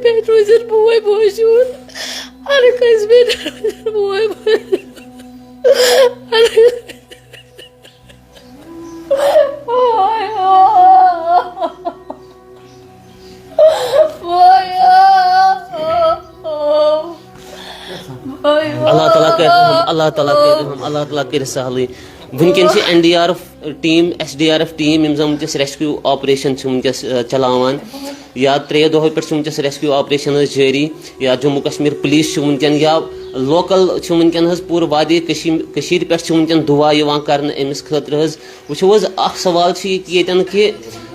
Better was it boy shoot. I can't better boy. Allah Ta'ala kir sahli. Wunken se NDRF team, SDRF team im zam tes rescue operation chumkes chalawan ya 3 doh per chumkes rescue operation jari ya Jammu Kashmir police chumken ya local chumken has pur wadi kashir per chumken dua yawan karne emis khatra has which was akh sawal chi yetan ke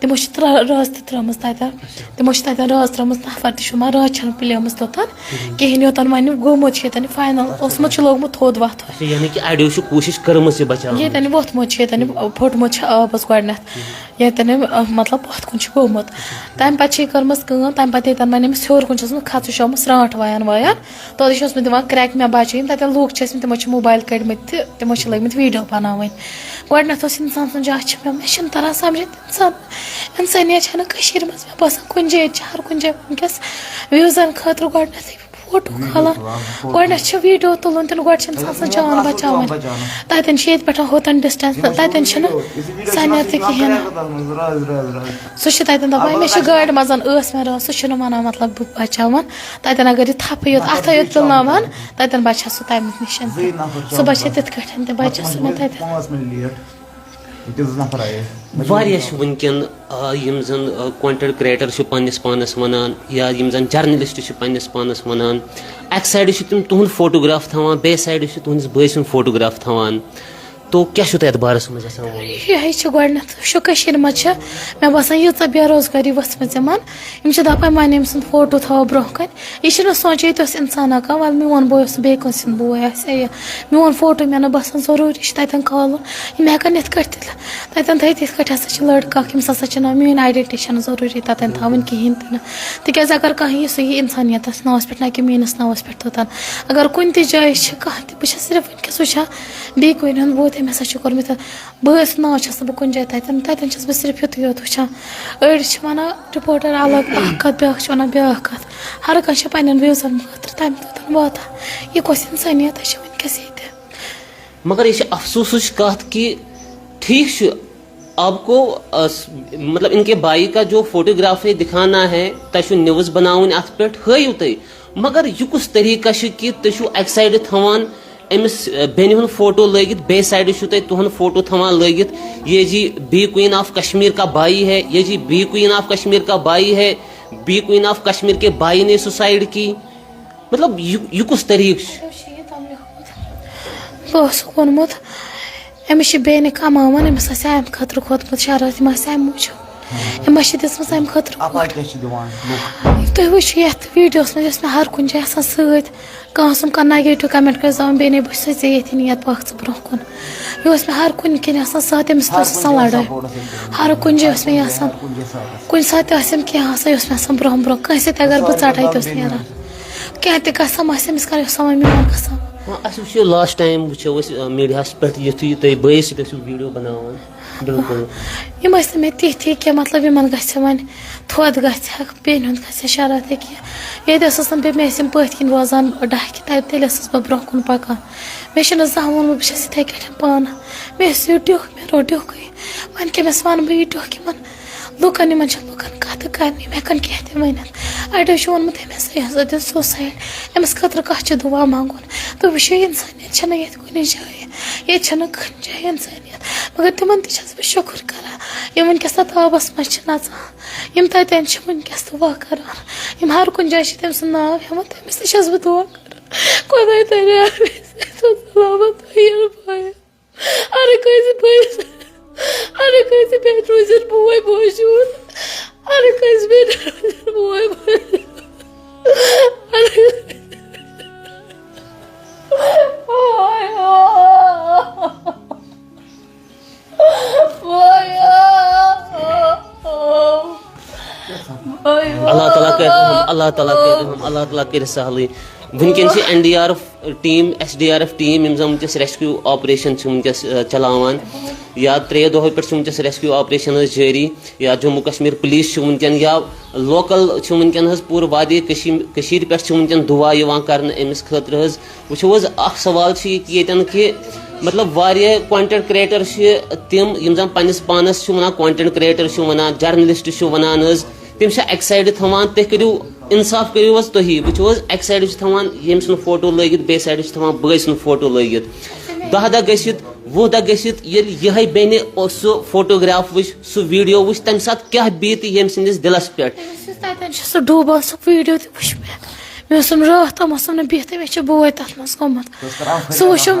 تِمو چھِ رٲژ تہِ ترٲومٕژ تَتٮ۪ن تِمو چھِ تَتٮ۪ن رٲژ ترٲومٕژ نفر تہِ چھُ مگر رٲژ چھَنہٕ پِلیمٕژ توٚتَن کِہیٖنۍ یوٚتَن وۄنۍ گوٚمُت چھُ ییٚتٮ۪ن فاینَل اوسمُت چھُ لوگمُت تھوٚد وۄتھُن یعنی کہِ اَڑیو چھِ کوٗشِش کٔرمٕژ یہِ بَچاوُن ییٚتٮ۪ن یہِ ووٚتھمُت چھُ ییٚتٮ۪ن یہِ پھوٚٹمُت چھُ آبَس گۄڈٕنٮ۪تھ ییٚتٮ۪ن یہِ مطلب پَتھ کُن چھُ گوٚمُت تَمہِ پَتہٕ چھِ یہِ کٔرمٕژ کٲم تَمہِ پَتہٕ ییٚتٮ۪ن وۄنۍ أمِس ہیوٚر کُن چھُ اوسمُت کھَژُن چھُ آمُت سرٛانٛٹھ وایان توتہِ چھُ اوسمُت دِوان کرٛٮ۪کہٕ مےٚ بَچٲیِن تَتٮ۪ن لوٗکھ چھِ ٲسمٕتۍ تِمو چھِ موبایل کٔڑۍمٕتۍ تہٕ تِمو چھِ لٲگۍمٕتۍ ویٖڈیو بَناوٕنۍ گۄڈٕنٮ۪تھ اوس اِنسان سُنٛد جاے چھِ مےٚ چھِنہٕ تَران سَمجھِتھ اِنسٲنیت چھَنہٕ کٔشیٖرِ منٛز مےٚ باسان کُنہِ جایہِ چھِ ہر کُنہِ جایہِ وٕنکٮ۪س وِوزَن خٲطرٕ گۄڈٕنٮ۪تھٕے فوٹو کھالان گۄڈٕنٮ۪تھ چھِ ویٖڈیو تُلُن تِنہٕ گۄڈٕ چھِ اِنسان سٕنٛز جان بَچاوٕنۍ تَتٮ۪ن چھِ ییٚتہِ پٮ۪ٹھ ہوٚتَن ڈِسٹَنس تَتٮ۪ن چھِنہٕ سَنیر تہِ کِہیٖنۍ نہٕ سُہ چھِ تَتٮ۪ن دَپان مےٚ چھِ گاڑِ منٛز ٲس مےٚ رٲژ سُہ چھُنہٕ وَنان مطلب بہٕ بَچاوَن تَتٮ۪ن اگر یہِ تھپھٕ یوت اَتھَے یوت تُلناوان تَتٮ۪ن بَچہِ سُہ تَمہِ نِش سُہ بَچہِ تِتھ کٲٹھۍ تہِ بَچہِ سُہ مےٚ تَتٮ۪ن واریاہ چھِ وٕنکٮ۪ن یِم زَن کۄنٹٮ۪نٹ کِرٛییٹَر چھِ پنٛنِس پانَس وَنان یا یِم زَن جٔرنَلِسٹ چھِ پنٛنِس پانَس وَنان اَکہِ سایڈٕ چھِ تِم تُہُنٛد فوٹوگرٛاف تھاوان بیٚیہِ سایڈٕ چھِ تُہٕنٛدِس بٲے سُنٛد فوٹوگرٛاف تھاوان تو کیٛاہ چھُو تۄہہِ اَتھ بارَس منٛز یَژھان وَنُن یِہے چھِ گۄڈٕنٮ۪تھ وٕچھو کٔشیٖرِ منٛز چھِ مےٚ باسان ییٖژاہ بے روزگٲری ؤژھمٕژ یِم چھِ دَپان وۄنۍ أمۍ سُنٛد فوٹو تھاوو برونٛہہ کَنہِ یہِ چھِنہٕ سونٛچان ییٚتہِ اوس اِنسانا کانٛہہ وَلہٕ میون بوے اوس بیٚیہِ کٲنٛسہِ ہُنٛد بوے آسہِ یا میون فوٹو مےٚ نہٕ باسان ضروٗری چھِ تَتٮ۪ن کھالُن یِم ہٮ۪کَن یِتھ کٲٹھۍ تہِ تَتٮ۪ن تھٲیِتھ یِتھ کٲٹھۍ ہَسا چھِ لٔڑکہٕ اَکھ ییٚمِس ہَسا چھِ ناو میٲنۍ آیڈٮ۪نٹی چھَنہٕ ضروٗری تَتٮ۪ن تھاوٕنۍ کِہیٖنۍ تہِ نہٕ تِکیٛازِ اگر کانٛہہ یی سُہ یی اِنسانیتَس ناوَس پٮ۪ٹھ نہ کہِ میٲنِس ناوَس پٮ۪ٹھ توٚتَن اگر کُنہِ تہِ جایہِ چھِ کانٛہہ تہِ بہٕ چھَس صرف وٕنکٮ۪س وٕچھان بیٚیہِ کُنہِ ہُنٛد بوے تٔمۍ ہَسا چھُ کوٚرمُت بٲے سُنٛد ناو چھَس نہٕ بہٕ کُنہِ جایہِ تَتٮ۪ن چھَس بہٕ صرف یُتُے یوت وٕچھان أڑۍ چھِ وَنان رِپوٹَر الگ اَکھ کَتھ بیٛاکھ چھِ وَنان بیٛاکھ کَتھ ہر کانٛہہ چھِ پنٛنٮ۪ن وِوزَن خٲطرٕ تَمہِ توٚتَن واتان یہِ کۄس اِنسٲنیتہ چھِ وٕنکٮ۪س ییٚتہِ مگر یہِ چھِ افسوسٕچ کَتھ کہِ ٹھیٖک چھُ آپ کو مطلب ان کے بھائی کا جو فوٹوگرافی دکھانا ہے تۄہہِ چھُو نِوٕز بَناوٕنۍ اَتھ پٮ۪ٹھ ہٲیِو تُہۍ مگر یہِ کُس طریٖقہ چھُ کہِ تُہۍ چھُو اَکہِ سایڈٕ تھاوان أمِس بیٚنہِ ہُنٛد فوٹو لٲگِتھ بیٚیہِ سایڈٕ چھُو تُہۍ تُہُنٛد فوٹو تھاوان لٲگِتھ یہ G B queen of Kashmir کا بھائی ہے یہ G B queen of Kashmir کا بھائی ہے بی کوئین آف کشمیٖر کے بھائی نے سُسایڈ کی مطلب یہِ کُس طریٖقہٕ چھُ بہٕ اوسُکھ ووٚنمُت أمِس چھِ بیٚنہِ کَماوان أمِس آسہِ اَمہِ خٲطرٕ کھوٚتمُت شرارت یِم آسہِ اَمہِ موٗجوٗب أمِس چھِ دِژمٕژ اَمہِ خٲطرٕ تُہۍ وٕچھِو یَتھ ویٖڈیوَس منٛز یۄس مےٚ ہر کُنہِ جایہِ آسان سۭتۍ کانٛہہ سُنٛد کانٛہہ نَگیٹِو کَمٮ۪نٛٹ کٔرۍ زَن بیٚنے بہٕ چھَسے ژےٚ ییٚتھی نِیَت پاکھ ژٕ برونٛہہ کُن یہِ اوس مےٚ ہر کُنہِ کِنۍ آسان ساتھ أمِس سۭتۍ ٲس آسان لَڑٲے ہر کُنہِ جایہِ اوس مےٚ یہِ آسان کُنہِ ساتہٕ تہِ آسٮ۪م کینٛہہ آسان یہِ اوس مےٚ آسان برونٛہہ برونٛہہ کٲنٛسہِ سۭتۍ اگر بہٕ ژَٹہٕ تہِ اوس نیران کینٛہہ تہِ قسم آسہِ أمِس کَرِ اوس آسان میون قسم اَسہِ وٕچھو لاسٹ ٹایم وٕچھو أسۍ میٖڈیاہَس پٮ۪ٹھ یُتھُے تُہۍ بٲیِس سۭتۍ ٲسِو ویٖڈیو بَناوان بِلکُل یِم ٲسۍ نہٕ مےٚ تِتھی کینٛہہ مطلب یِمَن گژھِ وۄنۍ تھوٚد گژھِ ہا بیٚنہِ ہُنٛد گژھِ ہا شرارت یا کینٛہہ ییٚتہِ ٲسٕس نہٕ بیٚیہِ مےٚ ٲسۍ یِم پٔتھۍ کِنۍ روزان ڈَکھِ تَتہِ تیٚلہِ ٲسٕس بہٕ برونٛہہ کُن پَکان مےٚ چھُنہٕ زانٛہہ ووٚنمُت بہٕ چھَس یِتھَے کٲٹھۍ پانہٕ مےٚ ٲسۍ یہِ ڈیُکھ مےٚ روٚٹ ڈیُکھٕے وۄنۍ کٔمِس وَنہٕ بہٕ یہِ ڈیُکھ یِمَن لُکَن یِمَن چھِ لُکَن کَتھٕ کَرنہِ یِم ہٮ۪کَن کینٛہہ تہِ ؤنِتھ اَڑیو چھُ ووٚنمُت أمِس یہِ دِژ سوسایڈ أمِس خٲطرٕ کَتھ چھُ دُعا منٛگُن تُہۍ وٕچھِو اِنسٲنیت چھَنہٕ ییٚتہِ کُنہِ جایہِ ییٚتہِ چھَنہٕ کُنہِ جایہِ اِنسٲنیت مگر تِمَن تہِ چھَس بہٕ شُکُر کَران یِم وٕنکٮ۪س تَتھ آبَس منٛز چھِ نَژان یِم تَتٮ۪ن چھِ وٕنکٮ۪س دُعا کَران یِم ہر کُنہِ جایہِ چھِ تٔمۍ سُنٛد ناو ہٮ۪وان تٔمِس تہِ چھَس بہٕ دُعا کَران خۄداے تھٲینو سلامت ہر کٲنٛسہِ بٲیِس ہر کٲنٛسہِ بیٚیہِ روٗزِنۍ بوے موجوٗد ہر کٲنٛسہِ بیٚیہِ روٗزِنۍ بوے موجوٗد اللہ تعالیٰ کٔرِ سہلٕے وٕنکٮ۪ن چھِ NDRF ٹیٖم SDRF ٹیٖم یِم زَن وٕنکٮ۪س ریسکیوٗ آپریشن چھِ وٕنکٮ۪س چلاوان یا 3 دۄہو پٮ۪ٹھ چھِ وٕنکٮ۪س ریسکیوٗ آپریشن حظ جٲری یا جموں کشمیٖر پُلیٖس چھُ وٕنکٮ۪ن یا لوکل چھِ وٕنکٮ۪ن حظ پوٗرٕ وادی کٔشیٖرِ پٮ۪ٹھ چھِ وٕنکٮ۪ن دُعا یِوان کرنہٕ أمِس خٲطرٕ حظ وٕچھو حظ اکھ سوال چھُ یہِ کہِ ییٚتٮ۪ن کہِ مطلب واریاہ کۄنٹٮ۪نٹ کِرٛییٹر چھِ تِم یِم زَن پنٕنِس پانس چھِ وَنان کۄنٹٮ۪نٹ کِرٛییٹر چھِ وَنان جٔرنلِسٹ چھِ وَنان حظ تِم چھِ اَکہِ سایڈٕ تھاوان تُہۍ کٔرِو اِنصاف کٔرِو حظ تُہی وٕچھو حظ اَکہِ سایڈٕ چھِ تھاوان ییٚمۍ سُنٛد فوٹو لٲگِتھ بیٚیہِ سایڈٕ چھِ تھاوان بٲے سُنٛد فوٹو لٲگِتھ 10 دۄہ گٔژھِتھ 20 دۄہ گٔژھِتھ ییٚلہِ یِہے بیٚنہِ سُہ فوٹوگراف وٕچھ سُہ ویٖڈیو وٕچھ تَمہِ ساتہٕ کیاہ بیٖتہِ ییٚمہِ سٕنٛدِس دِلس پٮ۪ٹھ تَتٮ۪ن چھُ سُہ ڈوٗبان سُہ ویٖڈیو تہِ وٕچھ مےٚ اوسُم راتھ تام اوسُم نہٕ بِہتھٕے مےٚ چھُ بوے تَتھ منٛز گوٚمُت سُہ وٕچھُم